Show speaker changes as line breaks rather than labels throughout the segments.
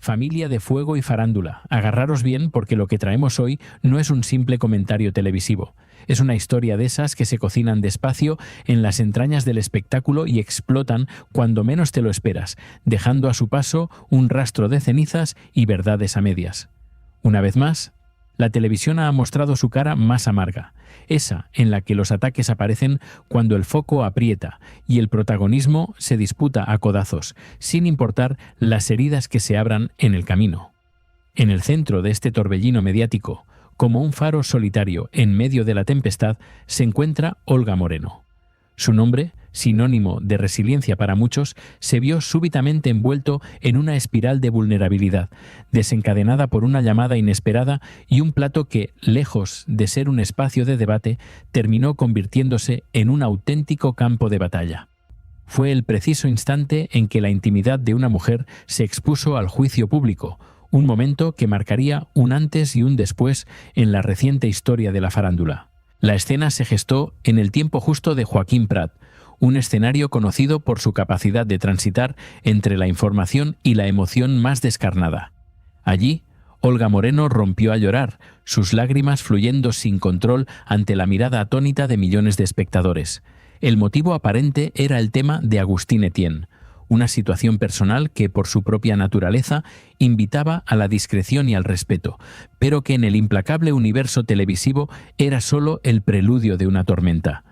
Familia de Fuego y Farándula, agarraros bien porque lo que traemos hoy no es un simple comentario televisivo. Es una historia de esas que se cocinan despacio en las entrañas del espectáculo y explotan cuando menos te lo esperas, dejando a su paso un rastro de cenizas y verdades a medias. Una vez más, la televisión ha mostrado su cara más amarga, esa en la que los ataques aparecen cuando el foco aprieta y el protagonismo se disputa a codazos, sin importar las heridas que se abran en el camino. En el centro de este torbellino mediático, como un faro solitario en medio de la tempestad, se encuentra Olga Moreno. Su nombre, sinónimo de resiliencia para muchos, se vio súbitamente envuelto en una espiral de vulnerabilidad, desencadenada por una llamada inesperada y un plato que, lejos de ser un espacio de debate, terminó convirtiéndose en un auténtico campo de batalla. Fue el preciso instante en que la intimidad de una mujer se expuso al juicio público, un momento que marcaría un antes y un después en la reciente historia de la farándula. La escena se gestó en el tiempo justo de Joaquín Prat, un escenario conocido por su capacidad de transitar entre la información y la emoción más descarnada. Allí, Olga Moreno rompió a llorar, sus lágrimas fluyendo sin control ante la mirada atónita de millones de espectadores. El motivo aparente era el tema de Agustín Etienne, una situación personal que, por su propia naturaleza, invitaba a la discreción y al respeto, pero que en el implacable universo televisivo era solo el preludio de una tormenta.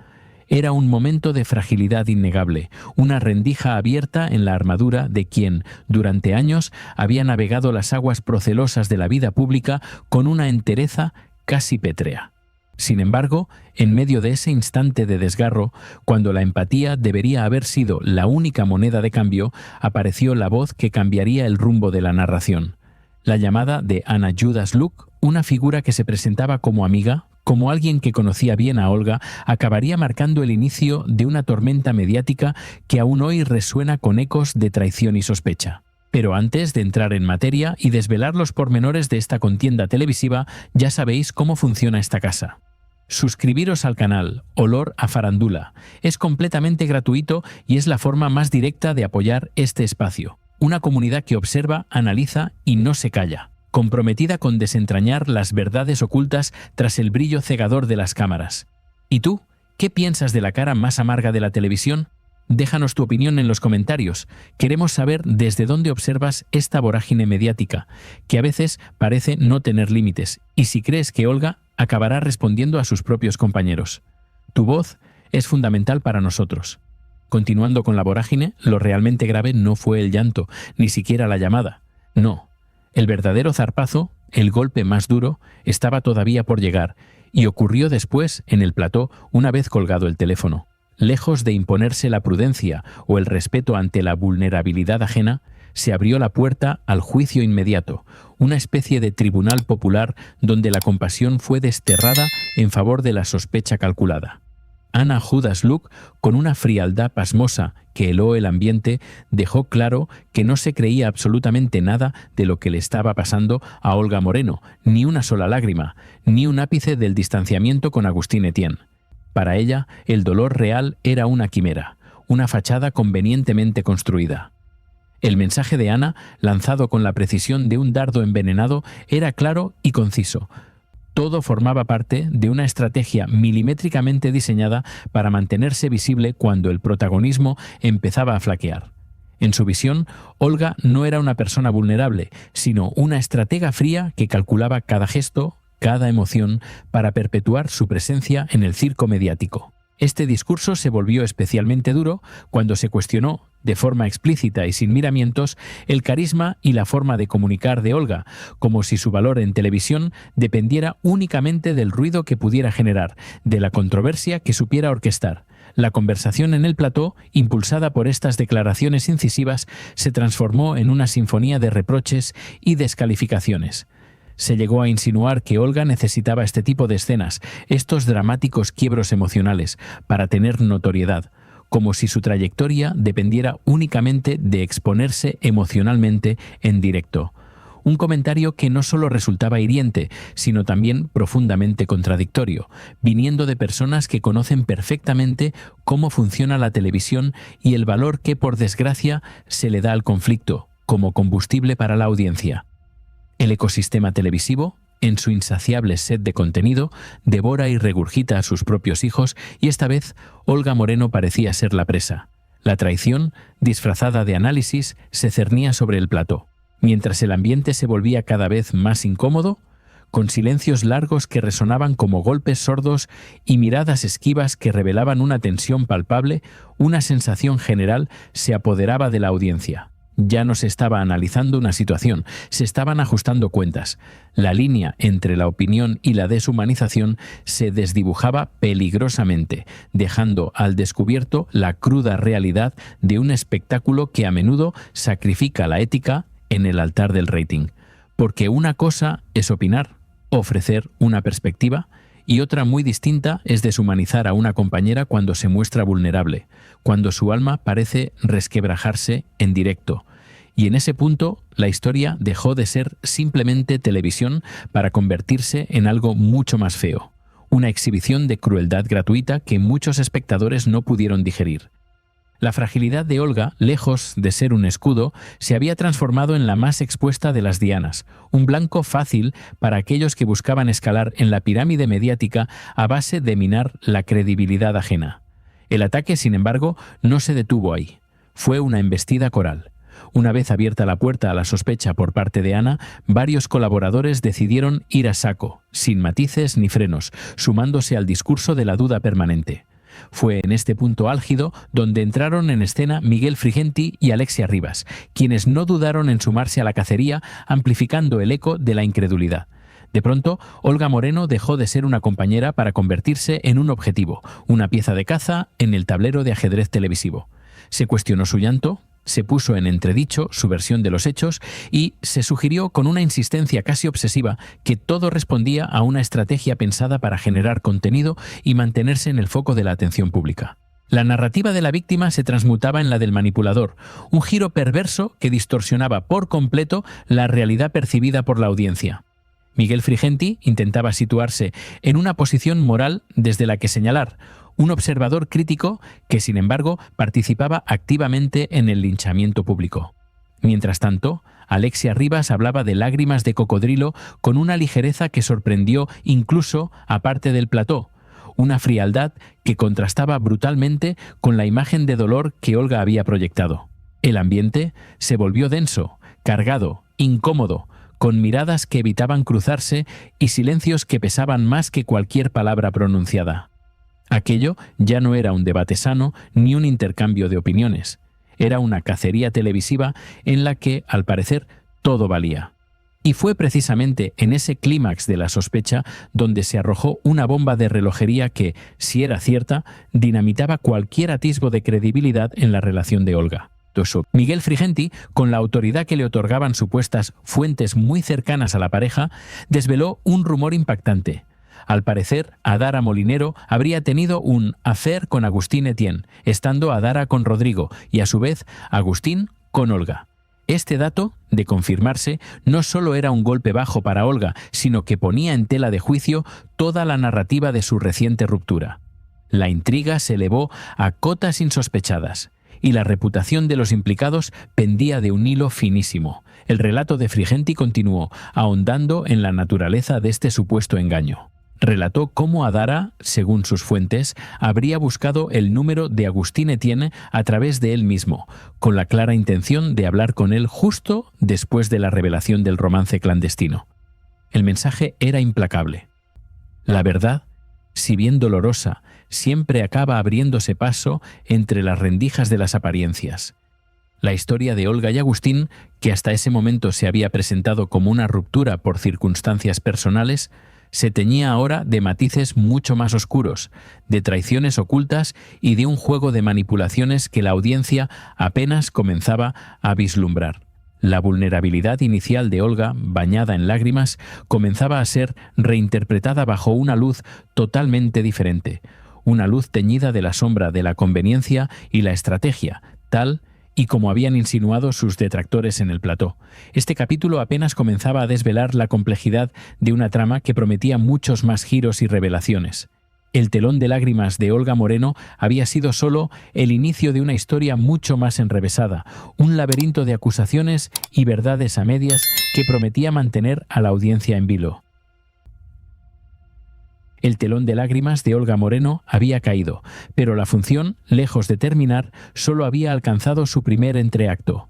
Era un momento de fragilidad innegable, una rendija abierta en la armadura de quien, durante años, había navegado las aguas procelosas de la vida pública con una entereza casi pétrea. Sin embargo, en medio de ese instante de desgarro, cuando la empatía debería haber sido la única moneda de cambio, apareció la voz que cambiaría el rumbo de la narración. La llamada de Anna Judas Luke, una figura que se presentaba como amiga, como alguien que conocía bien a Olga, acabaría marcando el inicio de una tormenta mediática que aún hoy resuena con ecos de traición y sospecha. Pero antes de entrar en materia y desvelar los pormenores de esta contienda televisiva, ya sabéis cómo funciona esta casa. Suscribiros al canal Olor a Farándula. Es completamente gratuito y es la forma más directa de apoyar este espacio. Una comunidad que observa, analiza y no se calla, comprometida con desentrañar las verdades ocultas tras el brillo cegador de las cámaras. ¿Y tú? ¿Qué piensas de la cara más amarga de la televisión? Déjanos tu opinión en los comentarios. Queremos saber desde dónde observas esta vorágine mediática, que a veces parece no tener límites, y si crees que Olga acabará respondiendo a sus propios compañeros. Tu voz es fundamental para nosotros. Continuando con la vorágine, lo realmente grave no fue el llanto, ni siquiera la llamada. No, el verdadero zarpazo, el golpe más duro, estaba todavía por llegar, y ocurrió después en el plató una vez colgado el teléfono. Lejos de imponerse la prudencia o el respeto ante la vulnerabilidad ajena, se abrió la puerta al juicio inmediato, una especie de tribunal popular donde la compasión fue desterrada en favor de la sospecha calculada. Anna Judas Luke, con una frialdad pasmosa que heló el ambiente, dejó claro que no se creía absolutamente nada de lo que le estaba pasando a Olga Moreno, ni una sola lágrima, ni un ápice del distanciamiento con Agustín Etienne. Para ella, el dolor real era una quimera, una fachada convenientemente construida. El mensaje de Anna, lanzado con la precisión de un dardo envenenado, era claro y conciso. Todo formaba parte de una estrategia milimétricamente diseñada para mantenerse visible cuando el protagonismo empezaba a flaquear. En su visión, Olga no era una persona vulnerable, sino una estratega fría que calculaba cada gesto, cada emoción, para perpetuar su presencia en el circo mediático. Este discurso se volvió especialmente duro cuando se cuestionó, de forma explícita y sin miramientos, el carisma y la forma de comunicar de Olga, como si su valor en televisión dependiera únicamente del ruido que pudiera generar, de la controversia que supiera orquestar. La conversación en el plató, impulsada por estas declaraciones incisivas, se transformó en una sinfonía de reproches y descalificaciones. Se llegó a insinuar que Olga necesitaba este tipo de escenas, estos dramáticos quiebros emocionales, para tener notoriedad, como si su trayectoria dependiera únicamente de exponerse emocionalmente en directo. Un comentario que no solo resultaba hiriente, sino también profundamente contradictorio, viniendo de personas que conocen perfectamente cómo funciona la televisión y el valor que, por desgracia, se le da al conflicto, como combustible para la audiencia. El ecosistema televisivo, en su insaciable sed de contenido, devora y regurgita a sus propios hijos, y esta vez Olga Moreno parecía ser la presa. La traición, disfrazada de análisis, se cernía sobre el plató. Mientras el ambiente se volvía cada vez más incómodo, con silencios largos que resonaban como golpes sordos y miradas esquivas que revelaban una tensión palpable, una sensación general se apoderaba de la audiencia. Ya no se estaba analizando una situación, se estaban ajustando cuentas. La línea entre la opinión y la deshumanización se desdibujaba peligrosamente, dejando al descubierto la cruda realidad de un espectáculo que a menudo sacrifica la ética en el altar del rating. Porque una cosa es opinar, ofrecer una perspectiva, y otra muy distinta es deshumanizar a una compañera cuando se muestra vulnerable, cuando su alma parece resquebrajarse en directo. Y en ese punto, la historia dejó de ser simplemente televisión para convertirse en algo mucho más feo, una exhibición de crueldad gratuita que muchos espectadores no pudieron digerir. La fragilidad de Olga, lejos de ser un escudo, se había transformado en la más expuesta de las dianas, un blanco fácil para aquellos que buscaban escalar en la pirámide mediática a base de minar la credibilidad ajena. El ataque, sin embargo, no se detuvo ahí. Fue una embestida coral. Una vez abierta la puerta a la sospecha por parte de Ana, varios colaboradores decidieron ir a saco, sin matices ni frenos, sumándose al discurso de la duda permanente. Fue en este punto álgido donde entraron en escena Miguel Frigenti y Alexia Rivas, quienes no dudaron en sumarse a la cacería, amplificando el eco de la incredulidad. De pronto, Olga Moreno dejó de ser una compañera para convertirse en un objetivo, una pieza de caza en el tablero de ajedrez televisivo. Se cuestionó su llanto, se puso en entredicho su versión de los hechos y se sugirió con una insistencia casi obsesiva que todo respondía a una estrategia pensada para generar contenido y mantenerse en el foco de la atención pública. La narrativa de la víctima se transmutaba en la del manipulador, un giro perverso que distorsionaba por completo la realidad percibida por la audiencia. Miguel Frigenti intentaba situarse en una posición moral desde la que señalar, un observador crítico que, sin embargo, participaba activamente en el linchamiento público. Mientras tanto, Alexia Rivas hablaba de lágrimas de cocodrilo con una ligereza que sorprendió incluso aparte del plató, una frialdad que contrastaba brutalmente con la imagen de dolor que Olga había proyectado. El ambiente se volvió denso, cargado, incómodo, con miradas que evitaban cruzarse y silencios que pesaban más que cualquier palabra pronunciada. Aquello ya no era un debate sano ni un intercambio de opiniones. Era una cacería televisiva en la que, al parecer, todo valía. Y fue precisamente en ese clímax de la sospecha donde se arrojó una bomba de relojería que, si era cierta, dinamitaba cualquier atisbo de credibilidad en la relación de Olga. Miguel Frigenti, con la autoridad que le otorgaban supuestas fuentes muy cercanas a la pareja, desveló un rumor impactante. Al parecer, Adara Molinero habría tenido un affair con Agustín Etienne, estando Adara con Rodrigo y, a su vez, Agustín con Olga. Este dato, de confirmarse, no solo era un golpe bajo para Olga, sino que ponía en tela de juicio toda la narrativa de su reciente ruptura. La intriga se elevó a cotas insospechadas, y la reputación de los implicados pendía de un hilo finísimo. El relato de Frigenti continuó, ahondando en la naturaleza de este supuesto engaño. Relató cómo Adara, según sus fuentes, habría buscado el número de Agustín Etienne a través de él mismo, con la clara intención de hablar con él justo después de la revelación del romance clandestino. El mensaje era implacable. La verdad, si bien dolorosa, siempre acaba abriéndose paso entre las rendijas de las apariencias. La historia de Olga y Agustín, que hasta ese momento se había presentado como una ruptura por circunstancias personales, se teñía ahora de matices mucho más oscuros, de traiciones ocultas y de un juego de manipulaciones que la audiencia apenas comenzaba a vislumbrar. La vulnerabilidad inicial de Olga, bañada en lágrimas, comenzaba a ser reinterpretada bajo una luz totalmente diferente, una luz teñida de la sombra de la conveniencia y la estrategia, tal y como habían insinuado sus detractores en el plató. Este capítulo apenas comenzaba a desvelar la complejidad de una trama que prometía muchos más giros y revelaciones. El telón de lágrimas de Olga Moreno había sido solo el inicio de una historia mucho más enrevesada, un laberinto de acusaciones y verdades a medias que prometía mantener a la audiencia en vilo. El telón de lágrimas de Olga Moreno había caído, pero la función, lejos de terminar, solo había alcanzado su primer entreacto.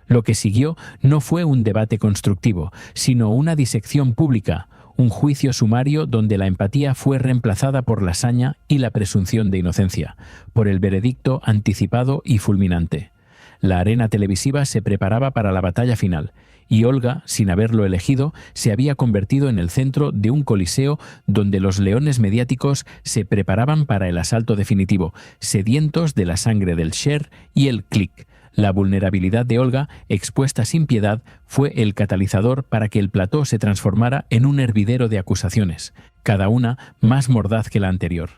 Lo que siguió no fue un debate constructivo, sino una disección pública, un juicio sumario donde la empatía fue reemplazada por la saña y la presunción de inocencia, por el veredicto anticipado y fulminante. La arena televisiva se preparaba para la batalla final, y Olga, sin haberlo elegido, se había convertido en el centro de un coliseo donde los leones mediáticos se preparaban para el asalto definitivo, sedientos de la sangre del share y el click. La vulnerabilidad de Olga, expuesta sin piedad, fue el catalizador para que el plató se transformara en un hervidero de acusaciones, cada una más mordaz que la anterior.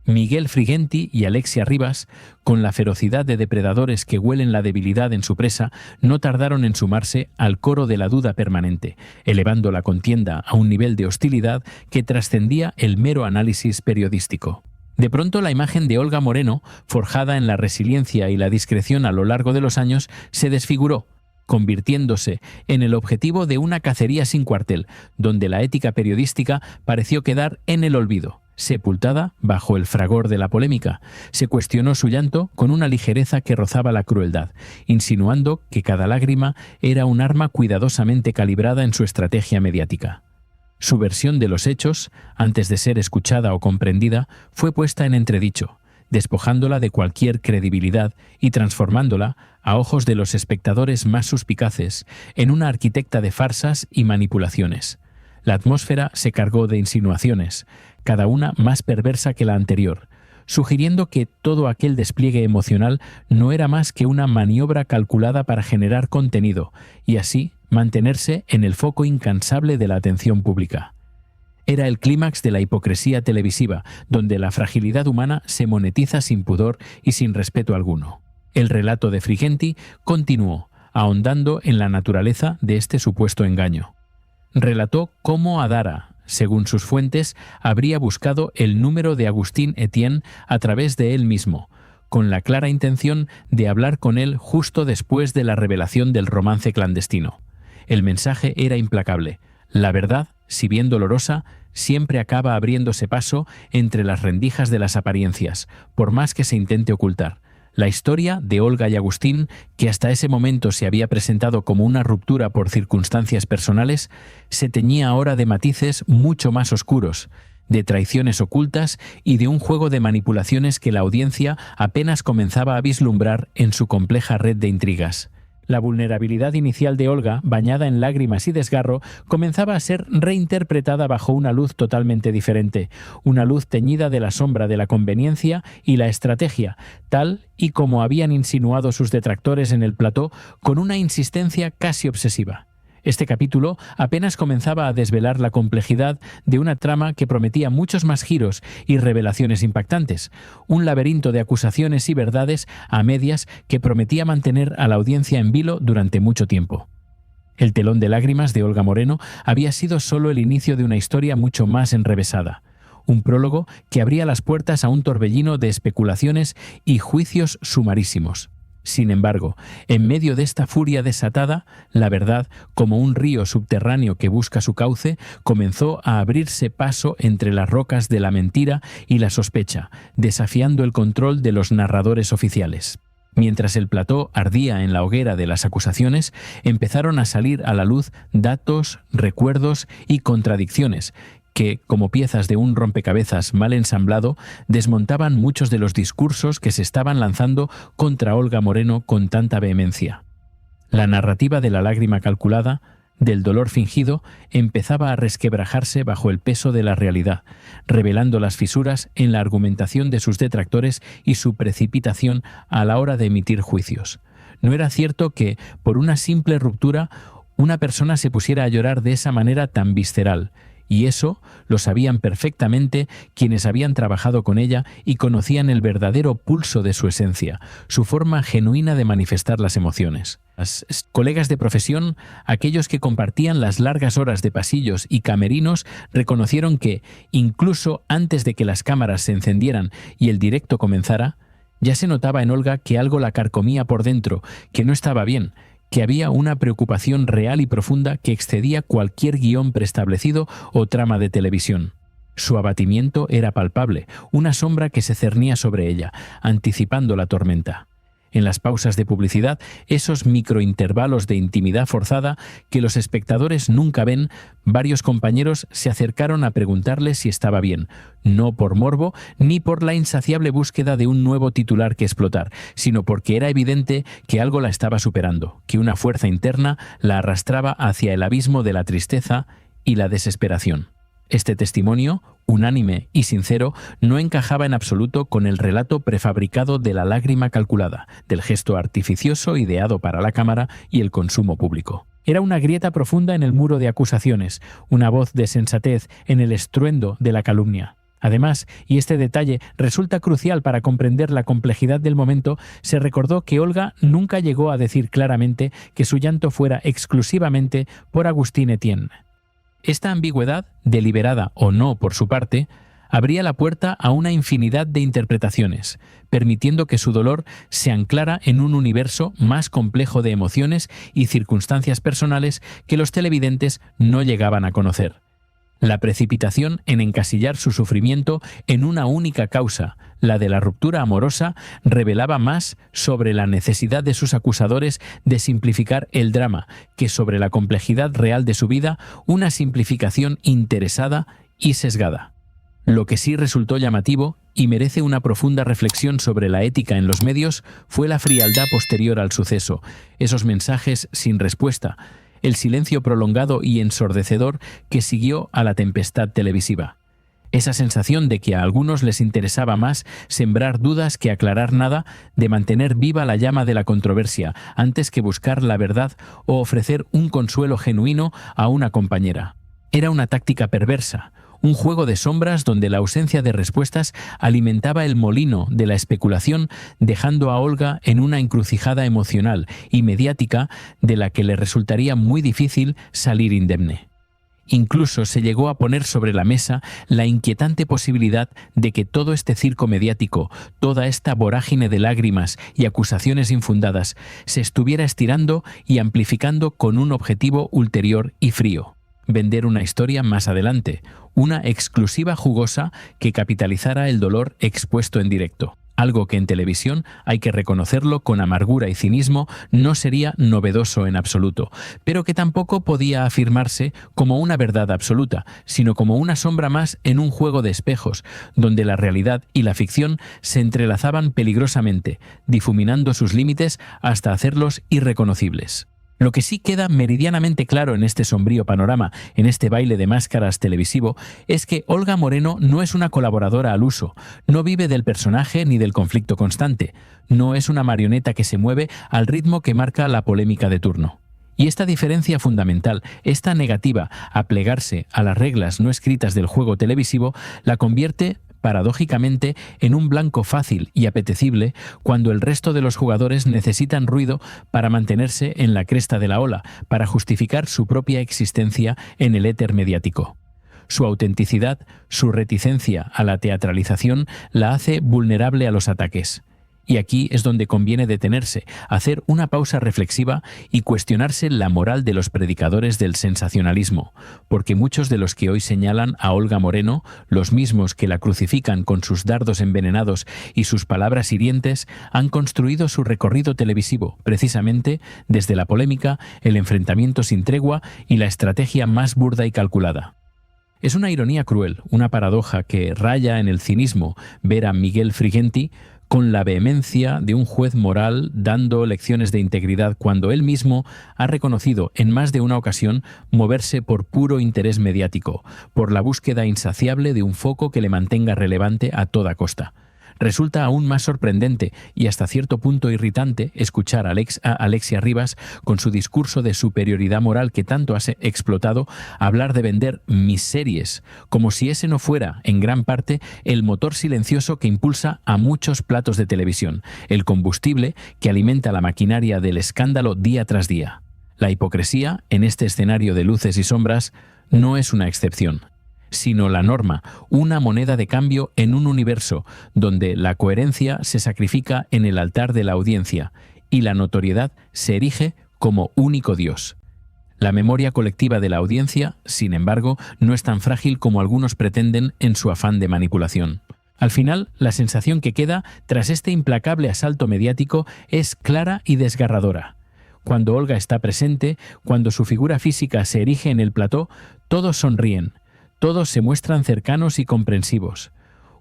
Miguel Frigenti y Alexia Rivas, con la ferocidad de depredadores que huelen la debilidad en su presa, no tardaron en sumarse al coro de la duda permanente, elevando la contienda a un nivel de hostilidad que trascendía el mero análisis periodístico. De pronto la imagen de Olga Moreno, forjada en la resiliencia y la discreción a lo largo de los años, se desfiguró, convirtiéndose en el objetivo de una cacería sin cuartel, donde la ética periodística pareció quedar en el olvido. Sepultada bajo el fragor de la polémica, se cuestionó su llanto con una ligereza que rozaba la crueldad, insinuando que cada lágrima era un arma cuidadosamente calibrada en su estrategia mediática. Su versión de los hechos, antes de ser escuchada o comprendida, fue puesta en entredicho, despojándola de cualquier credibilidad y transformándola, a ojos de los espectadores más suspicaces, en una arquitecta de farsas y manipulaciones. La atmósfera se cargó de insinuaciones, cada una más perversa que la anterior, sugiriendo que todo aquel despliegue emocional no era más que una maniobra calculada para generar contenido y así mantenerse en el foco incansable de la atención pública. Era el clímax de la hipocresía televisiva, donde la fragilidad humana se monetiza sin pudor y sin respeto alguno. El relato de Frigenti continuó, ahondando en la naturaleza de este supuesto engaño. Relató cómo Adara, según sus fuentes, habría buscado el número de Agustín Etienne a través de él mismo, con la clara intención de hablar con él justo después de la revelación del romance clandestino. El mensaje era implacable. La verdad, si bien dolorosa, siempre acaba abriéndose paso entre las rendijas de las apariencias, por más que se intente ocultar. La historia de Olga y Agustín, que hasta ese momento se había presentado como una ruptura por circunstancias personales, se teñía ahora de matices mucho más oscuros, de traiciones ocultas y de un juego de manipulaciones que la audiencia apenas comenzaba a vislumbrar en su compleja red de intrigas. La vulnerabilidad inicial de Olga, bañada en lágrimas y desgarro, comenzaba a ser reinterpretada bajo una luz totalmente diferente, una luz teñida de la sombra de la conveniencia y la estrategia, tal y como habían insinuado sus detractores en el plató con una insistencia casi obsesiva. Este capítulo apenas comenzaba a desvelar la complejidad de una trama que prometía muchos más giros y revelaciones impactantes, un laberinto de acusaciones y verdades a medias que prometía mantener a la audiencia en vilo durante mucho tiempo. El telón de lágrimas de Olga Moreno había sido solo el inicio de una historia mucho más enrevesada, un prólogo que abría las puertas a un torbellino de especulaciones y juicios sumarísimos. Sin embargo, en medio de esta furia desatada, la verdad, como un río subterráneo que busca su cauce, comenzó a abrirse paso entre las rocas de la mentira y la sospecha, desafiando el control de los narradores oficiales. Mientras el plató ardía en la hoguera de las acusaciones, empezaron a salir a la luz datos, recuerdos y contradicciones que, como piezas de un rompecabezas mal ensamblado, desmontaban muchos de los discursos que se estaban lanzando contra Olga Moreno con tanta vehemencia. La narrativa de la lágrima calculada, del dolor fingido, empezaba a resquebrajarse bajo el peso de la realidad, revelando las fisuras en la argumentación de sus detractores y su precipitación a la hora de emitir juicios. No era cierto que, por una simple ruptura, una persona se pusiera a llorar de esa manera tan visceral, Y eso lo sabían perfectamente quienes habían trabajado con ella y conocían el verdadero pulso de su esencia, su forma genuina de manifestar las emociones. Las colegas de profesión, aquellos que compartían las largas horas de pasillos y camerinos, reconocieron que, incluso antes de que las cámaras se encendieran y el directo comenzara, ya se notaba en Olga que algo la carcomía por dentro, que no estaba bien, que había una preocupación real y profunda que excedía cualquier guión preestablecido o trama de televisión. Su abatimiento era palpable, una sombra que se cernía sobre ella, anticipando la tormenta. En las pausas de publicidad, esos microintervalos de intimidad forzada que los espectadores nunca ven, varios compañeros se acercaron a preguntarle si estaba bien, no por morbo ni por la insaciable búsqueda de un nuevo titular que explotar, sino porque era evidente que algo la estaba superando, que una fuerza interna la arrastraba hacia el abismo de la tristeza y la desesperación. Este testimonio, unánime y sincero, no encajaba en absoluto con el relato prefabricado de la lágrima calculada, del gesto artificioso ideado para la cámara y el consumo público. Era una grieta profunda en el muro de acusaciones, una voz de sensatez en el estruendo de la calumnia. Además, y este detalle resulta crucial para comprender la complejidad del momento, se recordó que Olga nunca llegó a decir claramente que su llanto fuera exclusivamente por Agustín Etienne. Esta ambigüedad, deliberada o no por su parte, abría la puerta a una infinidad de interpretaciones, permitiendo que su dolor se anclara en un universo más complejo de emociones y circunstancias personales que los televidentes no llegaban a conocer. La precipitación en encasillar su sufrimiento en una única causa, la de la ruptura amorosa, revelaba más sobre la necesidad de sus acusadores de simplificar el drama que sobre la complejidad real de su vida, una simplificación interesada y sesgada. Lo que sí resultó llamativo y merece una profunda reflexión sobre la ética en los medios fue la frialdad posterior al suceso, esos mensajes sin respuesta, el silencio prolongado y ensordecedor que siguió a la tempestad televisiva. Esa sensación de que a algunos les interesaba más sembrar dudas que aclarar nada, de mantener viva la llama de la controversia antes que buscar la verdad o ofrecer un consuelo genuino a una compañera. Era una táctica perversa, un juego de sombras donde la ausencia de respuestas alimentaba el molino de la especulación, dejando a Olga en una encrucijada emocional y mediática de la que le resultaría muy difícil salir indemne. Incluso se llegó a poner sobre la mesa la inquietante posibilidad de que todo este circo mediático, toda esta vorágine de lágrimas y acusaciones infundadas, se estuviera estirando y amplificando con un objetivo ulterior y frío: vender una historia más adelante, una exclusiva jugosa que capitalizara el dolor expuesto en directo. Algo que en televisión, hay que reconocerlo con amargura y cinismo, no sería novedoso en absoluto, pero que tampoco podía afirmarse como una verdad absoluta, sino como una sombra más en un juego de espejos, donde la realidad y la ficción se entrelazaban peligrosamente, difuminando sus límites hasta hacerlos irreconocibles. Lo que sí queda meridianamente claro en este sombrío panorama, en este baile de máscaras televisivo, es que Olga Moreno no es una colaboradora al uso, no vive del personaje ni del conflicto constante, no es una marioneta que se mueve al ritmo que marca la polémica de turno. Y esta diferencia fundamental, esta negativa a plegarse a las reglas no escritas del juego televisivo, la convierte paradójicamente en un blanco fácil y apetecible cuando el resto de los jugadores necesitan ruido para mantenerse en la cresta de la ola, para justificar su propia existencia en el éter mediático. Su autenticidad, su reticencia a la teatralización la hace vulnerable a los ataques. Y aquí es donde conviene detenerse, hacer una pausa reflexiva y cuestionarse la moral de los predicadores del sensacionalismo, porque muchos de los que hoy señalan a Olga Moreno, los mismos que la crucifican con sus dardos envenenados y sus palabras hirientes, han construido su recorrido televisivo, precisamente desde la polémica, el enfrentamiento sin tregua y la estrategia más burda y calculada. Es una ironía cruel, una paradoja que raya en el cinismo ver a Miguel Frigenti con la vehemencia de un juez moral dando lecciones de integridad cuando él mismo ha reconocido en más de una ocasión moverse por puro interés mediático, por la búsqueda insaciable de un foco que le mantenga relevante a toda costa. Resulta aún más sorprendente y hasta cierto punto irritante escuchar a Alexia Rivas, con su discurso de superioridad moral que tanto has explotado, hablar de vender mis series, como si ese no fuera, en gran parte, el motor silencioso que impulsa a muchos platos de televisión, el combustible que alimenta la maquinaria del escándalo día tras día. La hipocresía, en este escenario de luces y sombras, no es una excepción, sino la norma, una moneda de cambio en un universo donde la coherencia se sacrifica en el altar de la audiencia y la notoriedad se erige como único Dios. La memoria colectiva de la audiencia, sin embargo, no es tan frágil como algunos pretenden en su afán de manipulación. Al final, la sensación que queda tras este implacable asalto mediático es clara y desgarradora. Cuando Olga está presente, cuando su figura física se erige en el plató, todos sonríen, todos se muestran cercanos y comprensivos.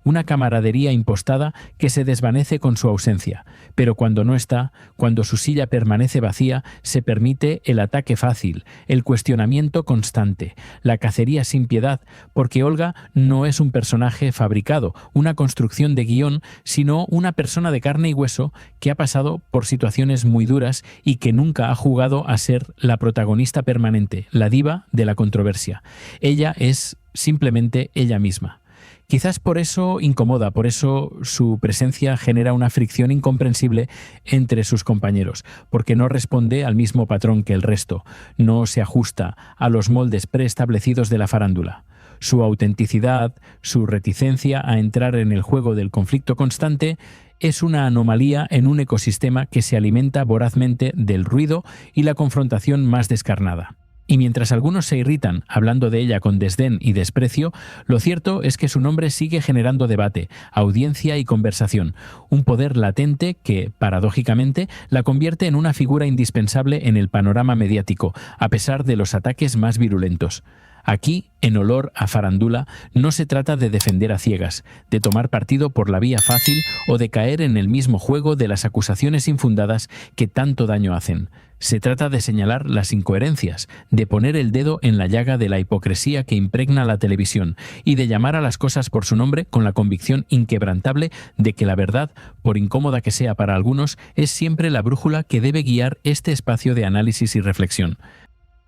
Una camaradería impostada que se desvanece con su ausencia, pero cuando no está, cuando su silla permanece vacía, se permite el ataque fácil, el cuestionamiento constante, la cacería sin piedad, porque Olga no es un personaje fabricado, una construcción de guión, sino una persona de carne y hueso que ha pasado por situaciones muy duras y que nunca ha jugado a ser la protagonista permanente, la diva de la controversia. Ella es simplemente ella misma. Quizás por eso incomoda, por eso su presencia genera una fricción incomprensible entre sus compañeros, porque no responde al mismo patrón que el resto, no se ajusta a los moldes preestablecidos de la farándula. Su autenticidad, su reticencia a entrar en el juego del conflicto constante es una anomalía en un ecosistema que se alimenta vorazmente del ruido y la confrontación más descarnada. Y mientras algunos se irritan hablando de ella con desdén y desprecio, lo cierto es que su nombre sigue generando debate, audiencia y conversación, un poder latente que, paradójicamente, la convierte en una figura indispensable en el panorama mediático, a pesar de los ataques más virulentos. Aquí, en Olor a Farándula, no se trata de defender a ciegas, de tomar partido por la vía fácil o de caer en el mismo juego de las acusaciones infundadas que tanto daño hacen. Se trata de señalar las incoherencias, de poner el dedo en la llaga de la hipocresía que impregna la televisión y de llamar a las cosas por su nombre con la convicción inquebrantable de que la verdad, por incómoda que sea para algunos, es siempre la brújula que debe guiar este espacio de análisis y reflexión.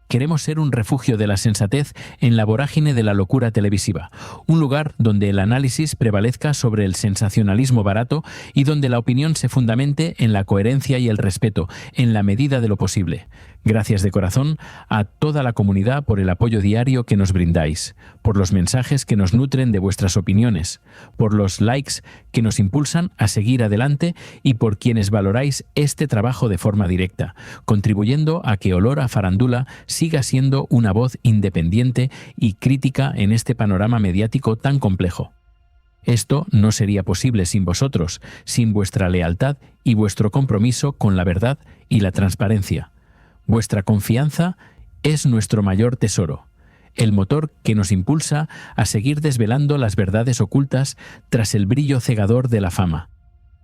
Queremos ser un refugio de la sensatez en la vorágine de la locura televisiva, un lugar donde el análisis prevalezca sobre el sensacionalismo barato y donde la opinión se fundamente en la coherencia y el respeto, en la medida de lo posible. Gracias de corazón a toda la comunidad por el apoyo diario que nos brindáis, por los mensajes que nos nutren de vuestras opiniones, por los likes que nos impulsan a seguir adelante y por quienes valoráis este trabajo de forma directa, contribuyendo a que Olor a Farándula siga siendo una voz independiente y crítica en este panorama mediático tan complejo. Esto no sería posible sin vosotros, sin vuestra lealtad y vuestro compromiso con la verdad y la transparencia. Vuestra confianza es nuestro mayor tesoro, el motor que nos impulsa a seguir desvelando las verdades ocultas tras el brillo cegador de la fama.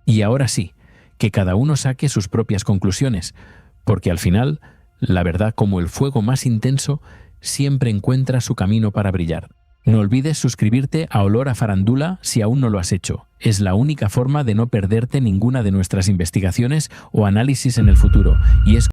Y ahora sí, que cada uno saque sus propias conclusiones, porque al final, la verdad, como el fuego más intenso, siempre encuentra su camino para brillar. No olvides suscribirte a Olor a Farándula si aún no lo has hecho. Es la única forma de no perderte ninguna de nuestras investigaciones o análisis en el futuro, y es